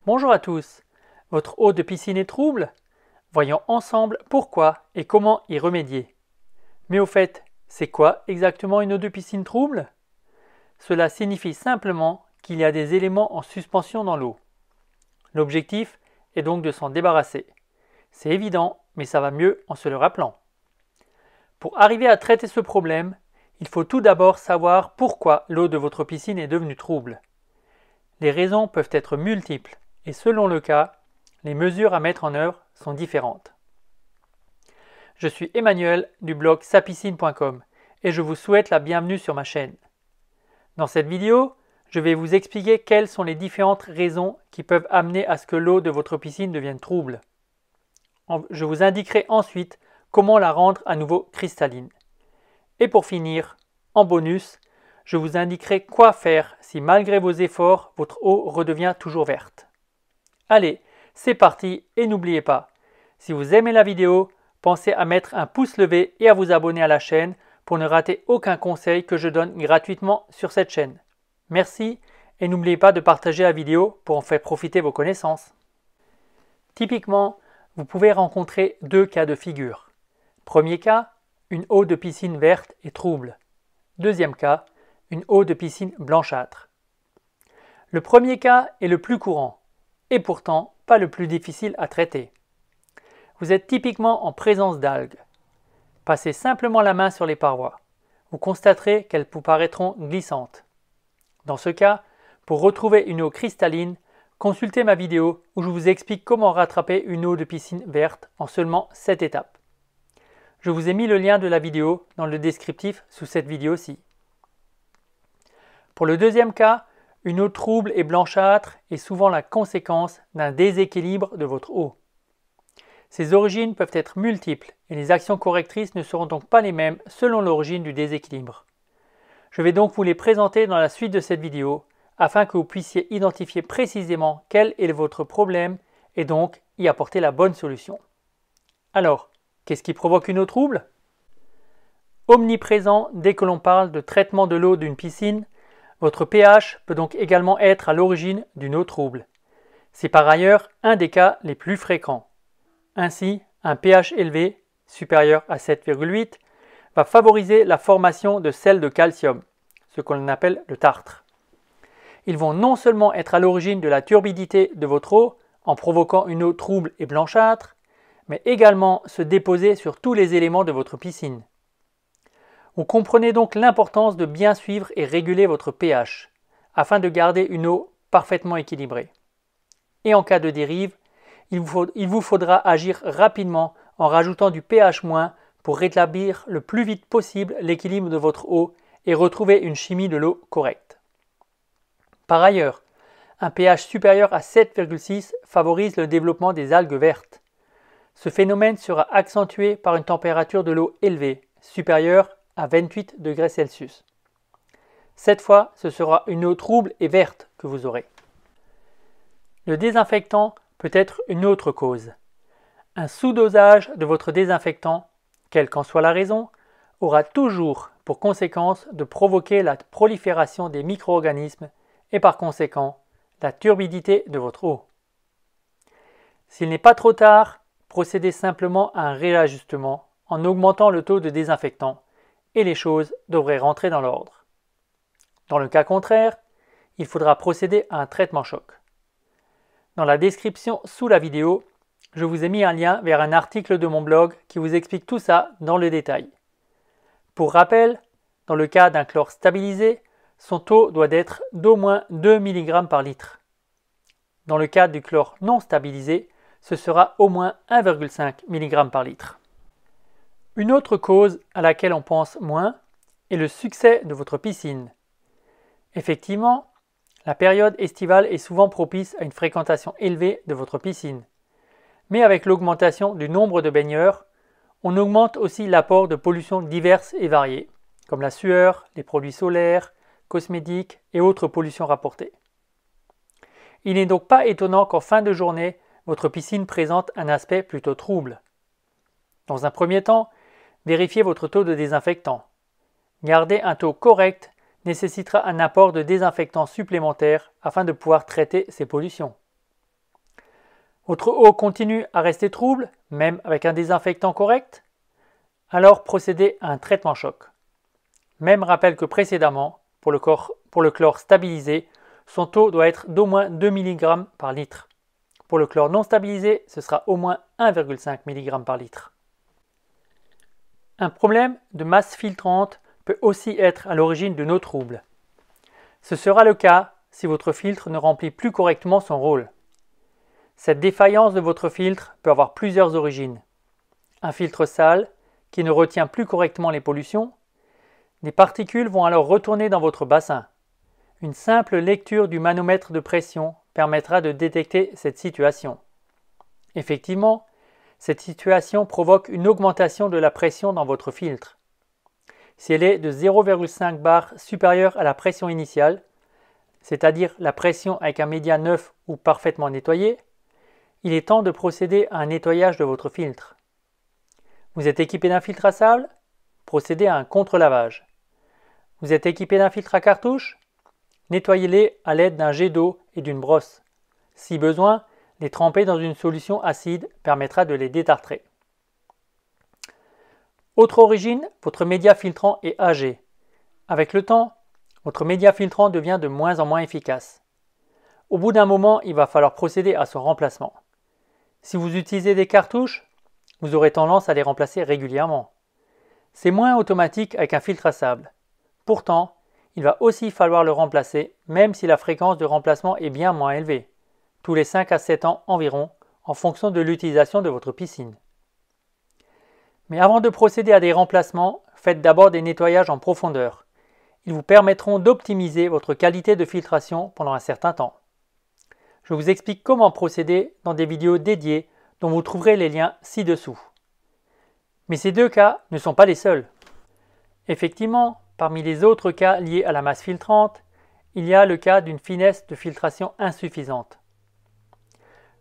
Bonjour à tous, votre eau de piscine est trouble? Voyons ensemble pourquoi et comment y remédier. Mais au fait, c'est quoi exactement une eau de piscine trouble? Cela signifie simplement qu'il y a des éléments en suspension dans l'eau. L'objectif est donc de s'en débarrasser. C'est évident, mais ça va mieux en se le rappelant. Pour arriver à traiter ce problème, il faut tout d'abord savoir pourquoi l'eau de votre piscine est devenue trouble. Les raisons peuvent être multiples et selon le cas, les mesures à mettre en œuvre sont différentes. Je suis Emmanuel du blog sapiscine.com et je vous souhaite la bienvenue sur ma chaîne. Dans cette vidéo, je vais vous expliquer quelles sont les différentes raisons qui peuvent amener à ce que l'eau de votre piscine devienne trouble. Je vous indiquerai ensuite comment la rendre à nouveau cristalline. Et pour finir, en bonus, je vous indiquerai quoi faire si malgré vos efforts, votre eau redevient toujours verte. Allez, c'est parti et n'oubliez pas, si vous aimez la vidéo, pensez à mettre un pouce levé et à vous abonner à la chaîne pour ne rater aucun conseil que je donne gratuitement sur cette chaîne. Merci et n'oubliez pas de partager la vidéo pour en faire profiter vos connaissances. Typiquement, vous pouvez rencontrer deux cas de figure. Premier cas, une eau de piscine verte et trouble. Deuxième cas, une eau de piscine blanchâtre. Le premier cas est le plus courant et pourtant pas le plus difficile à traiter. Vous êtes typiquement en présence d'algues. Passez simplement la main sur les parois. Vous constaterez qu'elles vous paraîtront glissantes. Dans ce cas, pour retrouver une eau cristalline, consultez ma vidéo où je vous explique comment rattraper une eau de piscine verte en seulement 7 étapes. Je vous ai mis le lien de la vidéo dans le descriptif sous cette vidéo-ci. Pour le deuxième cas, une eau trouble et blanchâtre est souvent la conséquence d'un déséquilibre de votre eau. Ces origines peuvent être multiples et les actions correctrices ne seront donc pas les mêmes selon l'origine du déséquilibre. Je vais donc vous les présenter dans la suite de cette vidéo afin que vous puissiez identifier précisément quel est votre problème et donc y apporter la bonne solution. Alors, qu'est-ce qui provoque une eau trouble? Omniprésent dès que l'on parle de traitement de l'eau d'une piscine, votre pH peut donc également être à l'origine d'une eau trouble. C'est par ailleurs un des cas les plus fréquents. Ainsi, un pH élevé, supérieur à 7,8, va favoriser la formation de sels de calcium, ce qu'on appelle le tartre. Ils vont non seulement être à l'origine de la turbidité de votre eau, en provoquant une eau trouble et blanchâtre, mais également se déposer sur tous les éléments de votre piscine. Vous comprenez donc l'importance de bien suivre et réguler votre pH, afin de garder une eau parfaitement équilibrée. Et en cas de dérive, il vous faudra agir rapidement en rajoutant du pH- pour rétablir le plus vite possible l'équilibre de votre eau et retrouver une chimie de l'eau correcte. Par ailleurs, un pH supérieur à 7,6 favorise le développement des algues vertes. Ce phénomène sera accentué par une température de l'eau élevée, supérieure à 28 degrés Celsius. Cette fois, ce sera une eau trouble et verte que vous aurez. Le désinfectant peut être une autre cause. Un sous-dosage de votre désinfectant, quelle qu'en soit la raison, aura toujours pour conséquence de provoquer la prolifération des micro-organismes et par conséquent la turbidité de votre eau. S'il n'est pas trop tard, procédez simplement à un réajustement en augmentant le taux de désinfectant et les choses devraient rentrer dans l'ordre. Dans le cas contraire, il faudra procéder à un traitement choc. Dans la description sous la vidéo, je vous ai mis un lien vers un article de mon blog qui vous explique tout ça dans le détail. Pour rappel, dans le cas d'un chlore stabilisé, son taux doit être d'au moins 2 mg par litre. Dans le cas du chlore non stabilisé, ce sera au moins 1,5 mg par litre. Une autre cause à laquelle on pense moins est le succès de votre piscine. Effectivement, la période estivale est souvent propice à une fréquentation élevée de votre piscine. Mais avec l'augmentation du nombre de baigneurs, on augmente aussi l'apport de pollutions diverses et variées, comme la sueur, les produits solaires, cosmétiques et autres pollutions rapportées. Il n'est donc pas étonnant qu'en fin de journée, votre piscine présente un aspect plutôt trouble. Dans un premier temps, vérifiez votre taux de désinfectant. Garder un taux correct nécessitera un apport de désinfectant supplémentaire afin de pouvoir traiter ces pollutions. Votre eau continue à rester trouble, même avec un désinfectant correct? Alors procédez à un traitement choc. Même rappel que précédemment, pour le chlore stabilisé, son taux doit être d'au moins 2 mg par litre. Pour le chlore non stabilisé, ce sera au moins 1,5 mg par litre. Un problème de masse filtrante peut aussi être à l'origine de nos troubles. Ce sera le cas si votre filtre ne remplit plus correctement son rôle. Cette défaillance de votre filtre peut avoir plusieurs origines. Un filtre sale qui ne retient plus correctement les pollutions. Des particules vont alors retourner dans votre bassin. Une simple lecture du manomètre de pression permettra de détecter cette situation. Effectivement, cette situation provoque une augmentation de la pression dans votre filtre. Si elle est de 0,5 bar supérieure à la pression initiale, c'est-à-dire la pression avec un média neuf ou parfaitement nettoyé, il est temps de procéder à un nettoyage de votre filtre. Vous êtes équipé d'un filtre à sable? Procédez à un contre-lavage. Vous êtes équipé d'un filtre à cartouche? Nettoyez-les à l'aide d'un jet d'eau et d'une brosse. Si besoin, les tremper dans une solution acide permettra de les détartrer. Autre origine, votre média filtrant est âgé. Avec le temps, votre média filtrant devient de moins en moins efficace. Au bout d'un moment, il va falloir procéder à son remplacement. Si vous utilisez des cartouches, vous aurez tendance à les remplacer régulièrement. C'est moins automatique avec un filtre à sable. Pourtant, il va aussi falloir le remplacer, même si la fréquence de remplacement est bien moins élevée, tous les 5 à 7 ans environ, en fonction de l'utilisation de votre piscine. Mais avant de procéder à des remplacements, faites d'abord des nettoyages en profondeur. Ils vous permettront d'optimiser votre qualité de filtration pendant un certain temps. Je vous explique comment procéder dans des vidéos dédiées dont vous trouverez les liens ci-dessous. Mais ces deux cas ne sont pas les seuls. Effectivement, parmi les autres cas liés à la masse filtrante, il y a le cas d'une finesse de filtration insuffisante.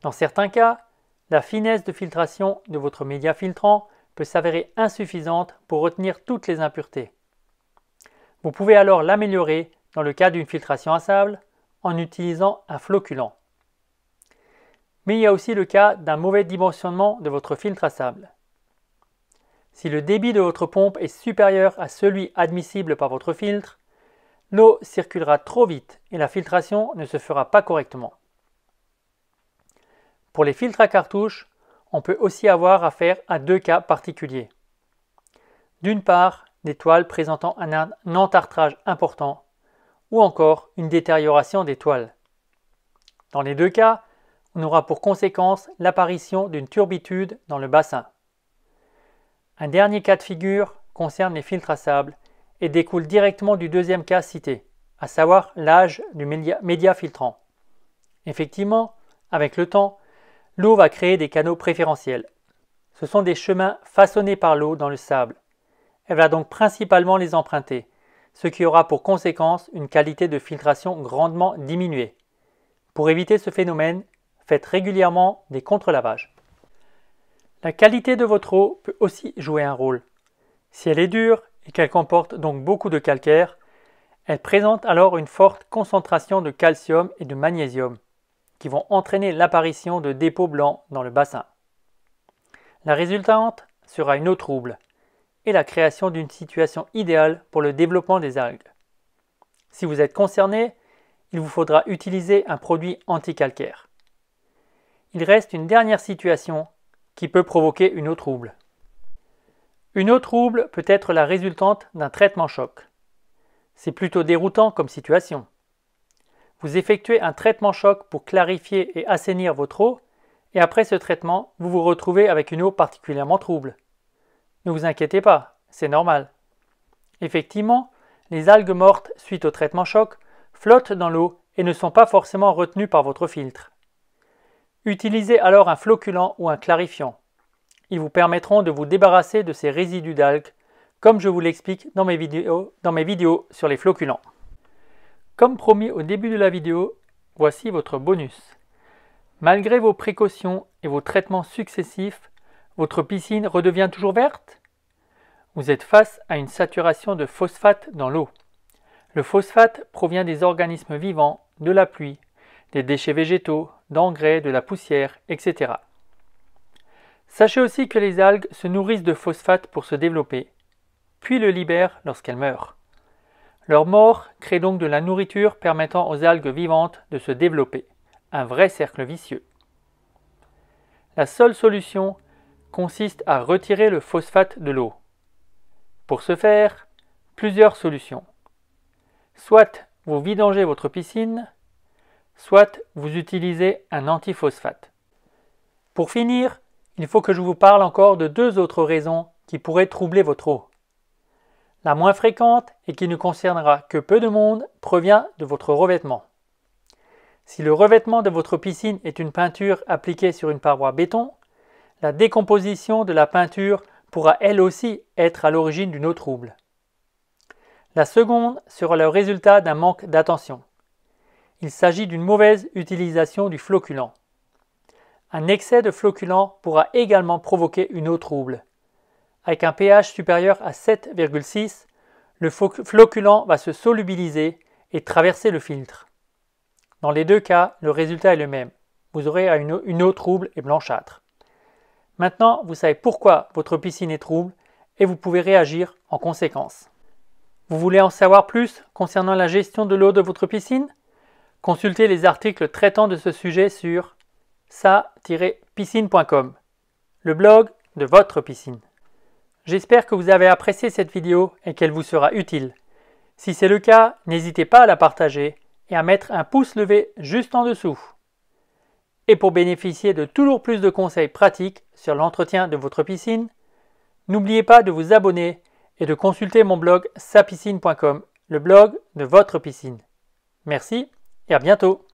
Dans certains cas, la finesse de filtration de votre média filtrant peut s'avérer insuffisante pour retenir toutes les impuretés. Vous pouvez alors l'améliorer dans le cas d'une filtration à sable en utilisant un floculant. Mais il y a aussi le cas d'un mauvais dimensionnement de votre filtre à sable. Si le débit de votre pompe est supérieur à celui admissible par votre filtre, l'eau circulera trop vite et la filtration ne se fera pas correctement. Pour les filtres à cartouche, on peut aussi avoir affaire à deux cas particuliers. D'une part, des toiles présentant un entartrage important ou encore une détérioration des toiles. Dans les deux cas, on aura pour conséquence l'apparition d'une turbitude dans le bassin. Un dernier cas de figure concerne les filtres à sable et découle directement du deuxième cas cité, à savoir l'âge du média filtrant. Effectivement, avec le temps, l'eau va créer des canaux préférentiels. Ce sont des chemins façonnés par l'eau dans le sable. Elle va donc principalement les emprunter, ce qui aura pour conséquence une qualité de filtration grandement diminuée. Pour éviter ce phénomène, faites régulièrement des contre-lavages. La qualité de votre eau peut aussi jouer un rôle. Si elle est dure et qu'elle comporte donc beaucoup de calcaire, elle présente alors une forte concentration de calcium et de magnésium, qui vont entraîner l'apparition de dépôts blancs dans le bassin. La résultante sera une eau trouble et la création d'une situation idéale pour le développement des algues. Si vous êtes concerné, il vous faudra utiliser un produit anticalcaire. Il reste une dernière situation qui peut provoquer une eau trouble. Une eau trouble peut être la résultante d'un traitement choc. C'est plutôt déroutant comme situation. Vous effectuez un traitement choc pour clarifier et assainir votre eau, et après ce traitement, vous vous retrouvez avec une eau particulièrement trouble. Ne vous inquiétez pas, c'est normal. Effectivement, les algues mortes suite au traitement choc flottent dans l'eau et ne sont pas forcément retenues par votre filtre. Utilisez alors un floculant ou un clarifiant. Ils vous permettront de vous débarrasser de ces résidus d'algues, comme je vous l'explique dans mes vidéos sur les floculants. Comme promis au début de la vidéo, voici votre bonus. Malgré vos précautions et vos traitements successifs, votre piscine redevient toujours verte? Vous êtes face à une saturation de phosphate dans l'eau. Le phosphate provient des organismes vivants, de la pluie, des déchets végétaux, d'engrais, de la poussière, etc. Sachez aussi que les algues se nourrissent de phosphate pour se développer, puis le libèrent lorsqu'elles meurent. Leur mort crée donc de la nourriture permettant aux algues vivantes de se développer, un vrai cercle vicieux. La seule solution consiste à retirer le phosphate de l'eau. Pour ce faire, plusieurs solutions. Soit vous vidangez votre piscine, soit vous utilisez un antiphosphate. Pour finir, il faut que je vous parle encore de deux autres raisons qui pourraient troubler votre eau. La moins fréquente et qui ne concernera que peu de monde provient de votre revêtement. Si le revêtement de votre piscine est une peinture appliquée sur une paroi béton, la décomposition de la peinture pourra elle aussi être à l'origine d'une eau trouble. La seconde sera le résultat d'un manque d'attention. Il s'agit d'une mauvaise utilisation du floculant. Un excès de floculant pourra également provoquer une eau trouble. Avec un pH supérieur à 7,6, le floculant va se solubiliser et traverser le filtre. Dans les deux cas, le résultat est le même. Vous aurez une eau trouble et blanchâtre. Maintenant, vous savez pourquoi votre piscine est trouble et vous pouvez réagir en conséquence. Vous voulez en savoir plus concernant la gestion de l'eau de votre piscine? Consultez les articles traitant de ce sujet sur sa-piscine.com, le blog de votre piscine. J'espère que vous avez apprécié cette vidéo et qu'elle vous sera utile. Si c'est le cas, n'hésitez pas à la partager et à mettre un pouce levé juste en dessous. Et pour bénéficier de toujours plus de conseils pratiques sur l'entretien de votre piscine, n'oubliez pas de vous abonner et de consulter mon blog sapiscine.com, le blog de votre piscine. Merci et à bientôt.